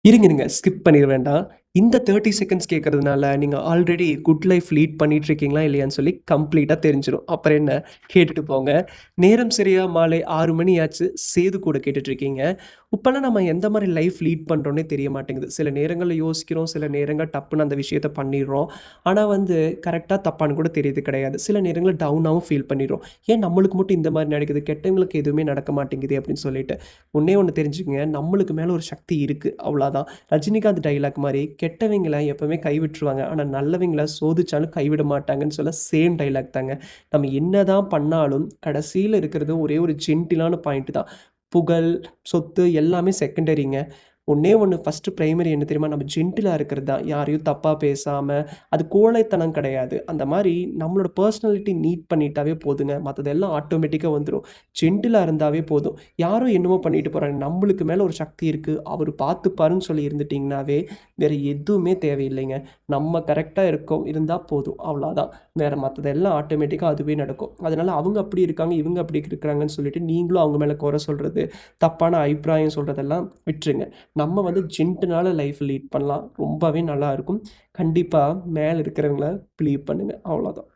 இருங்க. ஸ்கிப் பண்ணிற வேண்டாம். இந்த 30 செகண்ட்ஸ் கேட்கறதுனால, நீங்க ஆல்ரெடி குட் லைஃப் லீட் பண்ணிட்டு இருக்கீங்களா? இல்லையான்னு சொல்லி கம்ப்ளீட்டா தெரிஞ்சிரும். அப்புறம் என்ன? கேட்டுட்டு போங்க. நேரம் சரியா மாலை 6 மணி ஆச்சு. சேது கூட கேட்டுட்டு இருக்கீங்க. இப்பலாம் நம்ம எந்த மாரி லைஃப் லீட் பண்றோம்னே தெரிய மாட்டேங்குது. சில நேரங்கள்ல யோசிக்கிறோம், சில நேரங்கள் டப்புன்னு அந்த விஷயத்த பண்ணிர்றோம். ஆனா வந்து கரெக்ட்டா, தப்பான்னு கூட தெரியறது கிடையாது. சில நேரங்கள்ல டவுனாவும் ஃபீல் பண்ணிர்றோம். ஏன் நம்மளுக்கு மட்டும் இந்த மாரி நடக்குது? கெட்டவங்களுக்கு எதுவுமே நடக்க மாட்டேங்குதே! அப்படின்னு சொல்லிட்டு. ஒண்ணே ஒண்ணு தெரிஞ்சுக்கங்க. நம்மளுக்கு மேல ஒரு சக்தி இருக்கு. அவ்வளோதான். ரஜினிகாந்த் டயலாக் மாரி, கெட்டவங்கள எப்பவுமே கைவிட்டுருவாங்க. ஆனா நல்லவங்கள சோதிச்சாலும் கைவிட மாட்டாங்கன்னு சொல்ல சேம் டயலாக் தாங்க. நம்ம என்னதான் பண்ணாலும், கடைசியில இருக்கிறது ஒரே ஒரு ஜென்டிலான பாயிண்ட் தான். புகழ், சொத்து எல்லாமே செகண்டரிங்க. ஒண்ணே ஒண்ணு ஃபர்ஸ்ட்டு பிரைமரி என்ன தெரியுமா? நம்ம ஜென்டிலா இருக்கிறது தான். யாரையும் தப்பா பேசாம, அது கோழைத்தனம் கிடையாது. அந்த மாரி நம்மளோட பெர்சனாலிட்டி நீட் பண்ணிட்டாவே போதுங்க. மத்ததெல்லாம் ஆட்டோமேட்டிக்கா வந்துரும். ஜென்டிலா இருந்தாவே போதும். யாரோ என்னமோ பண்ணிட்டு போறாங்க. நம்மளுக்கு மேல ஒரு சக்தி இருக்கு. அவரு பார்த்துப்பாருன்னு சொல்லி இருந்துட்டீங்கனாவே, வேற எதுவுமே தேவையில்லைங்க. நம்ம கரெக்ட்டா இருந்தா போதும். அவ்வளோதான். வேற மத்ததெல்லாம் ஆட்டோமேட்டிக்கா அதுவே நடக்கும். அதனால அவங்க அப்படி இருக்காங்க, இவங்க அப்படி இருக்கிறாங்கன்னு சொல்லிட்டு நீங்களும் அவங்க மேல குறை சொல்றது, தப்பான அபிப்பிராயம் சொல்றதெல்லாம் விட்டுருங்க. நம்ம வந்து ஜென்டிலான லைஃப் லீட் பண்ணலாம். ரொம்பவே நல்லாயிருக்கும். கண்டிப்பா மேல இருக்கிறவங்கள பிலீவ் பண்ணுங்க. அவ்வளோதான்.